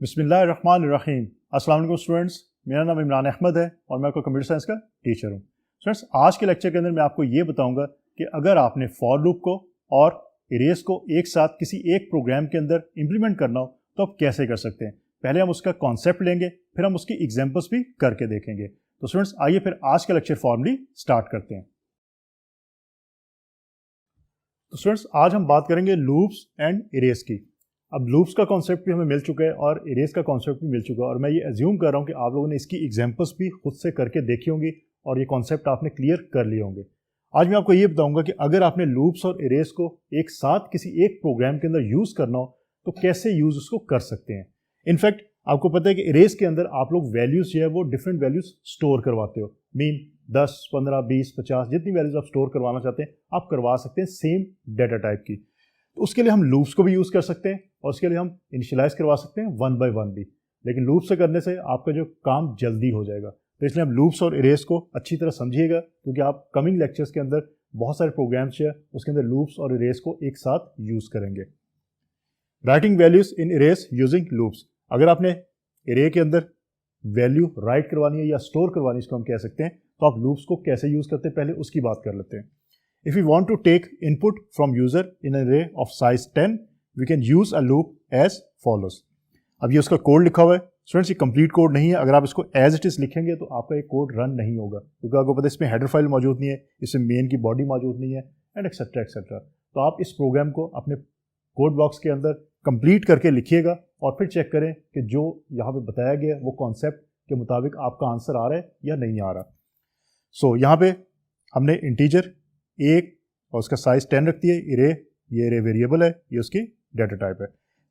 बिस्मिल्लाहिर्रहमानिर्रहीम। अस्सलाम वालेकुम स्टूडेंट्स, मेरा नाम इमरान अहमद है और मैं आपका कंप्यूटर साइंस का टीचर हूँ। स्टूडेंट्स, आज के लेक्चर के अंदर मैं आपको ये बताऊंगा कि अगर आपने फॉर लूप को और इरेज को एक साथ किसी एक प्रोग्राम के अंदर इम्प्लीमेंट करना हो तो आप कैसे कर सकते हैं। पहले हम उसका कॉन्सेप्ट लेंगे, फिर हम उसकी एग्जाम्पल्स भी करके देखेंगे। तो स्टूडेंट्स, आइए फिर आज का लेक्चर फॉर्मली स्टार्ट करते हैं। तो स्टूडेंट्स, आज हम बात करेंगे लूप्स एंड इरेज की। अब लूप्स का कॉन्सेप्ट भी हमें मिल चुका है और इरेज का कॉन्सेप्ट भी मिल चुका है, और मैं ये एज्यूम कर रहा हूँ कि आप लोगों ने इसकी एग्जांपल्स भी खुद से करके देखी होंगी और ये कॉन्सेप्ट आपने क्लियर कर लिए होंगे। आज मैं आपको ये बताऊंगा कि अगर आपने लूप्स और इरेज को एक साथ किसी एक प्रोग्राम के अंदर यूज करना हो तो कैसे यूज उसको कर सकते हैं। इनफैक्ट आपको पता है कि इरेज के अंदर आप लोग वैल्यूज जो है वो डिफरेंट वैल्यूज स्टोर करवाते हो। मीन 10, 15, 20, 50 जितनी वैल्यूज आप स्टोर करवाना चाहते हैं आप करवा सकते हैं सेम डाटा टाइप की। तो उसके लिए हम लूप्स को भी यूज कर सकते हैं और उसके लिए हम इनिशियलाइज करवा सकते हैं 1 by 1 भी। लेकिन लूप से करने से आपका जो काम जल्दी हो जाएगा, तो इसलिए हम लूप्स और इरेज को अच्छी तरह समझिएगा, क्योंकि आप कमिंग लेक्चर्स के अंदर बहुत सारे प्रोग्राम्स है उसके अंदर लूप्स और इरेज को एक साथ यूज करेंगे। Writing values in erase using loops. अगर आपने इरे के अंदर वैल्यू राइट करवानी है या स्टोर करवानी है, इसको हम कह सकते हैं, तो आप लूप्स को कैसे यूज करते हैं पहले उसकी बात कर लेते हैं। If we want to take input from user in an array of size 10, we can use a loop as follows. अब ये उसका कोड लिखा हुआ है स्टूडेंट्स, ये कंप्लीट कोड नहीं है। अगर आप इसको एज इट इज लिखेंगे तो आपका ये कोड रन नहीं होगा, क्योंकि आपको पता है इसमें हेडर फाइल मौजूद नहीं है, इसमें मेन की बॉडी मौजूद नहीं है, एंड एक्सेट्रा एक्सेट्रा। तो आप इस प्रोग्राम को अपने कोड ब्लॉक्स के अंदर कंप्लीट करके लिखिएगा और फिर चेक करें कि जो यहाँ पे बताया गया वो कॉन्सेप्ट के मुताबिक आपका आंसर आ रहा है या नहीं आ रहा। सो यहाँ पे हमने इंटीजर एक और उसका साइज 10 रख दिया। ये इरे वेरिएबल है, ये उसकी डाटा टाइप है।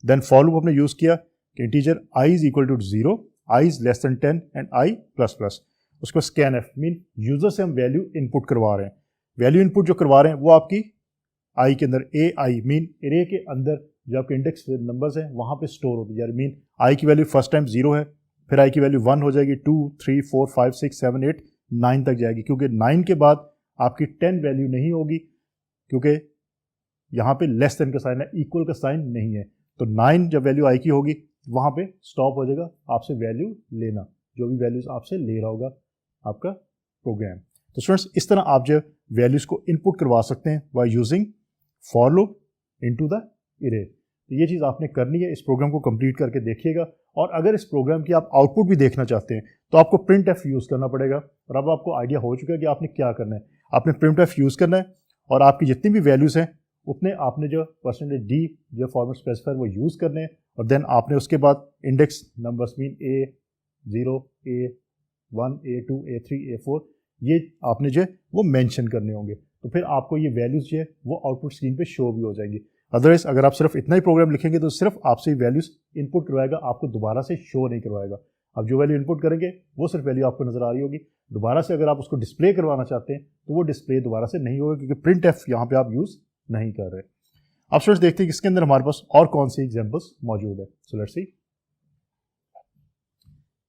देन फॉर लूप हमने यूज किया कि integer i is equal to 0, i is less than 10 and i plus plus. उसको स्कैन एफ मीन यूजर से हम वैल्यू इनपुट करवा रहे हैं। वैल्यू इनपुट जो करवा रहे हैं वो आपकी i के अंदर ए आई मीन इरे के अंदर जो आपके इंडेक्स नंबर्स हैं वहाँ पे स्टोर होती है। मीन i की वैल्यू फर्स्ट टाइम 0 है, फिर i की वैल्यू 1 हो जाएगी, 2, 3, 4, 5, 6, 7, 8, 9 तक जाएगी, क्योंकि 9 के बाद आपकी 10 वैल्यू नहीं होगी, क्योंकि यहाँ पे लेस देन का साइन है, इक्वल का साइन नहीं है। तो 9 जब वैल्यू आई की होगी वहाँ पे स्टॉप हो जाएगा आपसे वैल्यू लेना, जो भी वैल्यूज आपसे ले रहा होगा आपका प्रोग्राम। तो स्टूडेंट्स, इस तरह आप जो वैल्यूज को इनपुट करवा सकते हैं by using for loop into the array. तो ये चीज़ आपने करनी है, इस प्रोग्राम को कंप्लीट करके देखिएगा। और अगर इस प्रोग्राम की आप आउटपुट भी देखना चाहते हैं तो आपको प्रिंट एफ यूज़ करना पड़ेगा। और अब आपको आइडिया हो चुका है कि आपने क्या करना है। आपने प्रिंट एफ यूज़ करना है और आपकी जितनी भी वैल्यूज़ हैं उतने आपने जो %d जो फॉर्मेट स्पेसिफायर वो यूज़ करने हैं। और देन आपने उसके बाद index numbers mean A0, A1, A2, A3, A4 ये आपने जो है वो मेंशन करने होंगे। तो फिर आपको ये वैल्यूज़ जो है वो आउटपुट स्क्रीन पे शो भी हो जाएंगी। अदरवाइज अगर आप सिर्फ इतना ही प्रोग्राम लिखेंगे तो सिर्फ आपसे वैल्यूज़ इनपुट करवाएगा, आपको दोबारा से शो नहीं करवाएगा। अब जो वैल्यू इनपुट करेंगे वो सिर्फ वैल्यू आपको नजर आ रही होगी। दोबारा से अगर आप उसको डिस्प्ले करवाना चाहते हैं तो वो डिस्प्ले दोबारा से नहीं होगा, क्योंकि प्रिंट एफ यहाँ पे आप यूज नहीं कर रहे। अब स्टूडेंट्स देखते हैं कि इसके अंदर हमारे पास और कौन सी एग्जांपल्स मौजूद है। सो लेट्स सी,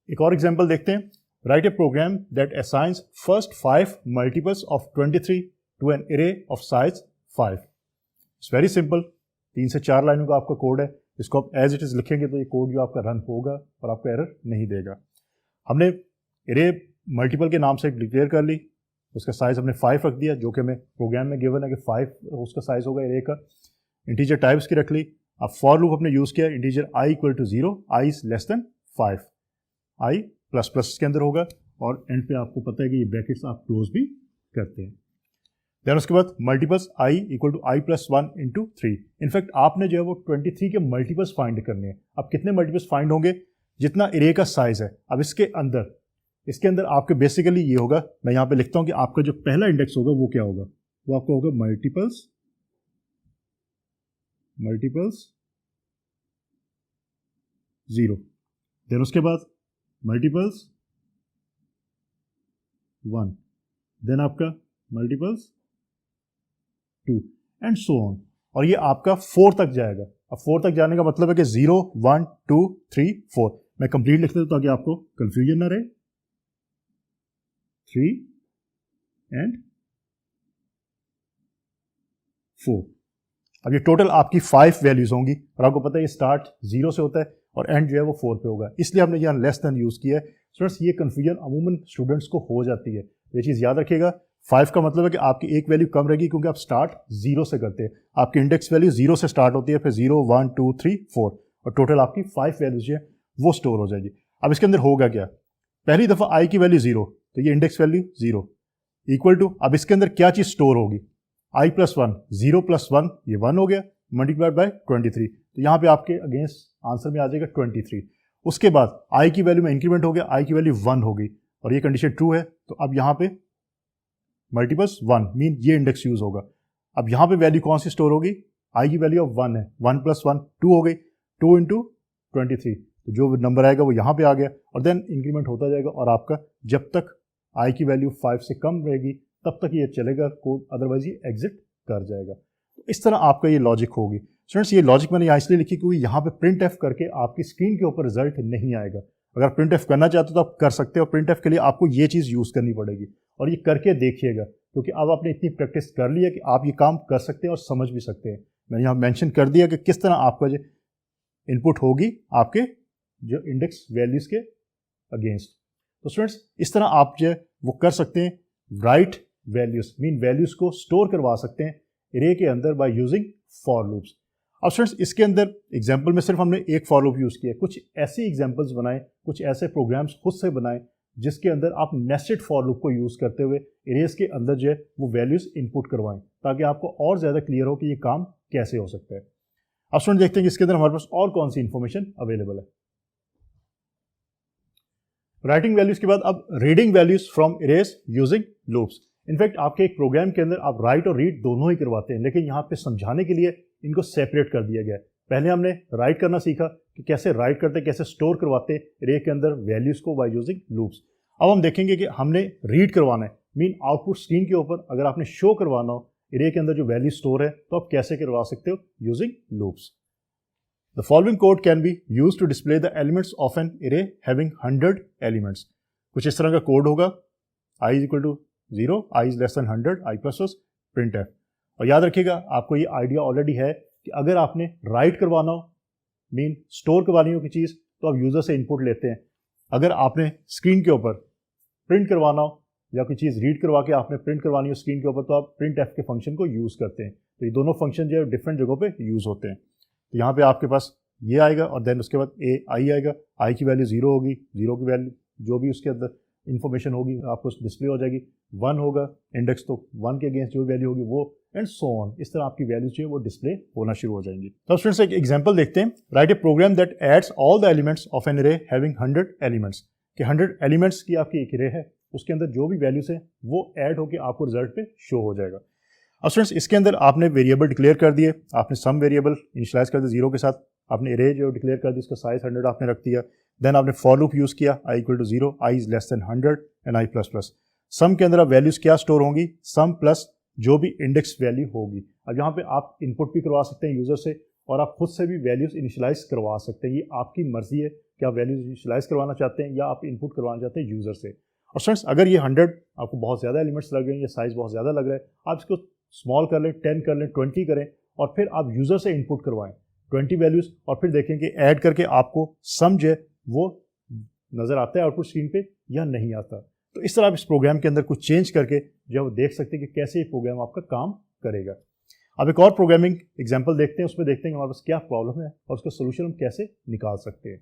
एक और एग्जांपल देखते हैं। Write a program that assigns first 5 multiples of 23 to an array of size 5। It's very simple, 3 से 4 लाइनों का आपका कोड है। इसको आप एज इट इज लिखेंगे तो ये कोड जो आपका रन होगा और आपको एरर नहीं देगा। हमने इरे मल्टीपल के नाम से डिक्लेयर कर ली, उसका साइज हमने 5 रख दिया, जो कि हमें प्रोग्राम में गिवन है कि 5 उसका साइज होगा इरे का। इंटीजर टाइप्स की रख ली। अब फॉर लूप हमने यूज किया integer i equal to 0, i is less than 5, i plus plus इसके अंदर होगा, और एंड पे आपको पता है कि ये ब्रैकेट्स आप क्लोज भी करते हैं। देन उसके बाद multiples i equal to i plus 1 into 3। In fact आपने जो है वो 23 के मल्टीपल्स फाइंड करने हैं। अब कितने मल्टीपल्स फाइंड होंगे? जितना इरे का साइज है। अब इसके अंदर आपके बेसिकली ये होगा, मैं यहाँ पे लिखता हूँ कि आपका जो पहला इंडेक्स होगा वो क्या होगा, वो आपका होगा मल्टीपल्स 0। देन उसके बाद मल्टीपल्स 1, देन आपका मल्टीपल्स 2 एंड सो ऑन। और ये आपका 4 तक जाएगा। अब 4 तक जाने का मतलब है कि 0, 1, 2, 3, 4। मैं कंप्लीट लिख देता हूं ताकि आपको कंफ्यूजन ना रहे। 3 एंड 4। अब ये टोटल आपकी 5 वैल्यूज होंगी, और आपको पता है ये स्टार्ट 0 से होता है और एंड जो है वो 4 पे होगा, इसलिए हमने यहाँ लेस देन यूज़ किया है। स्टूडेंट्स ये कन्फ्यूजन अमूमन स्टूडेंट्स को हो जाती है, ये चीज़ याद रखिएगा। 5 का मतलब है कि आपकी एक वैल्यू कम रहेगी क्योंकि आप स्टार्ट 0 से करते हैं, आपकी इंडेक्स वैल्यू 0 से स्टार्ट होती है, फिर 0 1 2 3 4 और टोटल आपकी 5 वैल्यूज जो है वो स्टोर हो जाएगी। अब इसके अंदर होगा क्या, पहली दफ़ा आई की वैल्यू 0 तो ये इंडेक्स वैल्यू 0 इक्वल टू, अब इसके अंदर क्या चीज़ स्टोर होगी, आई प्लस 1, 0 प्लस 1 ये 1 हो गया, मल्टीप्लाइड बाय 23, तो यहाँ पे आपके अगेंस्ट आंसर में आ जाएगा 23। उसके बाद आई की वैल्यू में इंक्रीमेंट हो गया, आई की वैल्यू 1 होगी और ये कंडीशन ट्रू है, तो अब यहाँ पे मल्टीपल्स 1 मीन ये इंडेक्स यूज होगा। अब यहाँ पे वैल्यू कौन सी स्टोर होगी, आई की वैल्यू ऑफ 1 है, 1 प्लस 1 2 हो गई, 2 इंटू 23, तो जो नंबर आएगा वो यहाँ पे आ गया और देन इंक्रीमेंट होता जाएगा और आपका जब तक आई की वैल्यू 5 से कम रहेगी तब तक ये चलेगा कोड, अदरवाइज ये एग्जिट कर जाएगा। तो इस तरह आपका ये लॉजिक होगी। स्टूडेंट्स ये लॉजिक मैंने यहाँ इसलिए लिखी क्योंकि यहाँ पे प्रिंट एफ करके आपकी स्क्रीन के ऊपर रिजल्ट नहीं आएगा। अगर प्रिंट एफ करना चाहते हो तो आप कर सकते हो, प्रिंट एफ के लिए आपको ये चीज़ यूज़ करनी पड़ेगी और ये करके देखिएगा, क्योंकि अब आपने इतनी प्रैक्टिस कर ली है कि आप ये काम कर सकते हैं और समझ भी सकते हैं। मैंने यहाँ मेंशन कर दिया कि किस तरह आपका जो इनपुट होगी आपके जो इंडेक्स वैल्यूज़ के अगेंस्ट। तो स्टूडेंट्स इस तरह आप जो है वो कर सकते हैं, राइट वैल्यूज़ मीन वैल्यूज़ को स्टोर करवा सकते हैं एरे के अंदर बाय यूजिंग फॉर लूप्स। अब स्टूडेंट्स इसके अंदर एग्जाम्पल में सिर्फ हमने एक फॉर लूप यूज़ किया, कुछ ऐसी एग्जाम्पल्स बनाएं, कुछ ऐसे प्रोग्राम्स खुद से बनाएं जिसके अंदर आप नेस्टेड फॉर लूप को यूज़ करते हुए एरेज के अंदर जो है वो वैल्यूज़ इनपुट करवाएं, ताकि आपको और ज़्यादा क्लियर हो कि ये काम कैसे हो सकता है। अब स्टूडेंट देखते हैं कि इसके अंदर हमारे पास और कौन सी इंफॉर्मेशन अवेलेबल है। राइटिंग वैल्यूज़ के बाद अब reading values from arrays using loops. In fact आपके एक प्रोग्राम के अंदर आप राइट और रीड दोनों ही करवाते हैं, लेकिन यहाँ पे समझाने के लिए इनको सेपरेट कर दिया गया है। पहले हमने राइट करना सीखा कि कैसे राइट करते, कैसे स्टोर करवाते रे के अंदर वैल्यूज़ को बाय यूजिंग लूप्स। अब हम देखेंगे कि हमने रीड करवाना है, मीन आउटपुट स्क्रीन के ऊपर अगर आपने शो करवाना हो रे के अंदर जो वैल्यू स्टोर है तो आप कैसे करवा सकते हो, using loops. The following code can be use to display the elements of an array having 100 elements. कुछ इस तरह का कोड होगा, I is equal to 0, I is less than 100, I plus print F. और याद रखिएगा आपको ये आइडिया ऑलरेडी है कि अगर आपने राइट करवाना हो मीन स्टोर करवानी हो की चीज़ तो आप यूज़र से इनपुट लेते हैं, अगर आपने स्क्रीन के ऊपर प्रिंट करवाना हो या कोई चीज़ रीड करवा के आपने प्रिंट करवानी हो स्क्रीन के ऊपर तो आप प्रिंट एफ के फंक्शन को यूज़ करते हैं। तो ये दोनों फंक्शन जो है डिफरेंट जगहों पे यूज़ होते हैं। तो यहाँ पे आपके पास ये आएगा और देन उसके बाद ए आई आएगा, आई की वैल्यू 0 होगी, 0 की वैल्यू जो भी उसके अंदर इन्फॉर्मेशन होगी आपको डिस्प्ले हो जाएगी, 1 होगा इंडेक्स तो 1 के अगेंस्ट जो वैल्यू होगी वो, एंड सो ऑन। इस तरह आपकी वैल्यूज जो है वो डिस्प्ले होना शुरू हो जाएंगी। तो स्टूडेंट्स एक एग्जांपल देखते हैं। Write a program that adds all the elements of an array having 100 elements. कि 100 एलिमेंट्स की आपकी एक एरे है, उसके अंदर जो भी वैल्यूज है वो ऐड होकर आपको रिजल्ट पे शो हो जाएगा। अब स्टूडेंट्स इसके अंदर आपने वेरिएबल डिक्लेयर कर दिए, आपने सम वेरिएबल इनिशियलाइज कर दिया 0 के साथ, आपने एरे जो डिक्लेयर कर दी उसका साइज 100 आपने रख दिया, देन आपने फॉर लूप यूज़ किया, I equal to 0, I is less than 100 and I plus plus. Sum के अंदर आप वैल्यूज़ क्या स्टोर होंगी, सम प्लस जो भी इंडेक्स वैल्यू होगी। अब यहाँ पे आप इनपुट भी करवा सकते हैं यूज़र से और आप खुद से भी वैल्यूज़ इनिशियलाइज करवा सकते हैं, ये आपकी मर्जी है कि आप वैल्यूज़ इनिशियलाइज करवाना चाहते हैं या आप इनपुट करवाना चाहते हैं यूज़र से। और स्टूडेंट्स अगर ये 100 आपको बहुत ज़्यादा एलिमेंट्स लग रहे हैं या साइज़ बहुत ज़्यादा लग रहा है, आप इसको स्मॉल कर लें, 10 कर लें, 20 करें और फिर आप यूज़र से इनपुट करवाएं 20 वैल्यूज़ और फिर देखें कि ऐड करके आपको सम जो है वो नज़र आता है आउटपुट स्क्रीन पे या नहीं आता। तो इस तरह आप इस प्रोग्राम के अंदर कुछ चेंज करके जो वो देख सकते हैं कि कैसे ये प्रोग्राम आपका काम करेगा। अब एक और प्रोग्रामिंग एग्जांपल देखते हैं, उसमें देखते हैं कि हमारे पास क्या प्रॉब्लम है और उसका सोल्यूशन हम कैसे निकाल सकते हैं।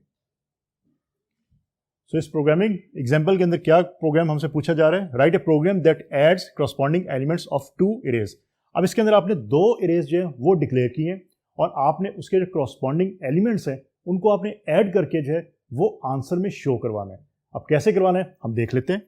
सो इस प्रोग्रामिंग एग्जांपल के अंदर क्या प्रोग्राम हमसे पूछा जा रहा है, write a program that adds corresponding elements of 2 arrays. अब इसके अंदर आपने 2 एरेज जो है वो डिक्लेयर किए हैं और आपने उसके जो करस्पॉन्डिंग एलिमेंट्स हैं उनको आपने ऐड करके जो है वो आंसर में शो करवाना है। अब कैसे करवाना है हम देख लेते हैं।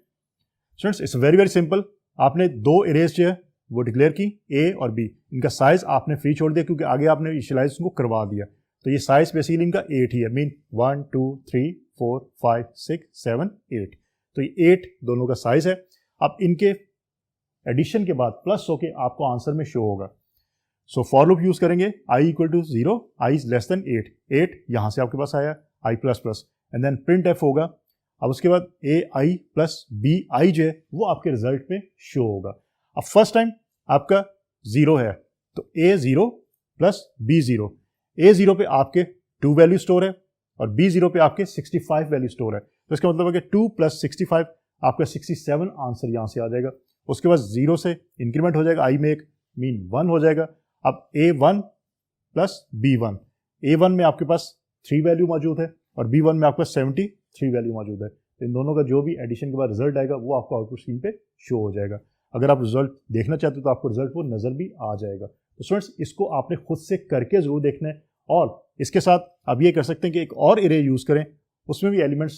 Students it's very very simple. आपने 2 एरेज जो है वो डिक्लेयर की, ए और बी, इनका साइज आपने फ्री छोड़ दिया क्योंकि आगे आपने इनिशियलाइज को करवा दिया। तो ये साइज बेसिकली इनका 8 ही है, मीन 1 2 3 4 5 6 7 8। तो ये 8 दोनों का साइज है। अब इनके एडिशन के बाद प्लस होके आपको आंसर में शो होगा। सो फॉर लूप यूज करेंगे, I equal to 0, I is less than 8, 8 यहां से आपके पास आया, I plus plus and then print F होगा। अब उसके बाद ए आई प्लस बी आई जो है वो आपके रिजल्ट में शो होगा। अब फर्स्ट टाइम आपका 0 है तो ए 0 प्लस बी 0, ए 0 पे आपके 2 वैल्यू स्टोर है, और B0 पे आपके 65 वैल्यू स्टोर है। तो इसका मतलब है कि 2 + 65 आपका 67 आंसर यहाँ से आ जाएगा। उसके बाद 0 से इंक्रीमेंट हो जाएगा, आई में एक मीन 1 हो जाएगा। अब A1 + B1, A1 में आपके पास 3 वैल्यू मौजूद है और B1 में आपके पास 73 वैल्यू मौजूद है। तो इन दोनों का जो भी एडिशन के बाद रिजल्ट आएगा वो आपको आउटपुट स्क्रीन पे शो हो जाएगा। अगर आप रिजल्ट देखना चाहते हो तो आपको रिजल्ट वो नज़र भी आ जाएगा। तो स्टूडेंट्स, इसको आपने खुद से करके ज़रूर देखना है और इसके साथ आप ये कर सकते हैं कि एक और एरे यूज़ करें, उसमें भी एलिमेंट्स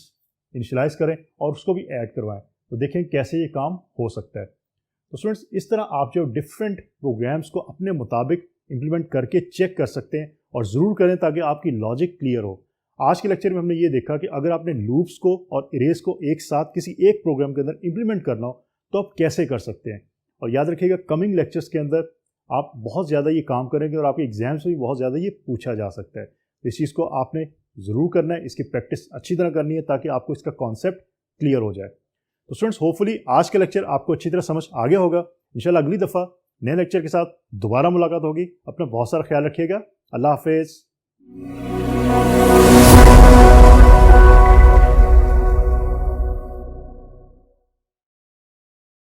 इनिशियलाइज करें और उसको भी ऐड करवाएं, तो देखें कैसे ये काम हो सकता है। तो स्टूडेंट्स, इस तरह आप जो डिफरेंट प्रोग्राम्स को अपने मुताबिक इम्प्लीमेंट करके चेक कर सकते हैं और ज़रूर करें ताकि आपकी लॉजिक क्लियर हो। आज के लेक्चर में हमने ये देखा कि अगर आपने लूप्स को और इरेज को एक साथ किसी एक प्रोग्राम के अंदर इम्प्लीमेंट करना हो तो आप कैसे कर सकते हैं। और याद रखिएगा, कमिंग लेक्चर्स के अंदर आप बहुत ज़्यादा ये काम करेंगे और आपके एग्जाम्स में भी बहुत ज़्यादा ये पूछा जा सकता है। तो इस चीज़ को आपने ज़रूर करना है, इसकी प्रैक्टिस अच्छी तरह करनी है ताकि आपको इसका कॉन्सेप्ट क्लियर हो जाए। तो स्टूडेंट्स, होपफुली आज का लेक्चर आपको अच्छी तरह समझ आ गया होगा। इंशाल्लाह अगली दफ़ा नए लेक्चर के साथ दोबारा मुलाकात होगी। अपना बहुत सारा ख्याल रखिएगा। अल्लाह हाफिज़।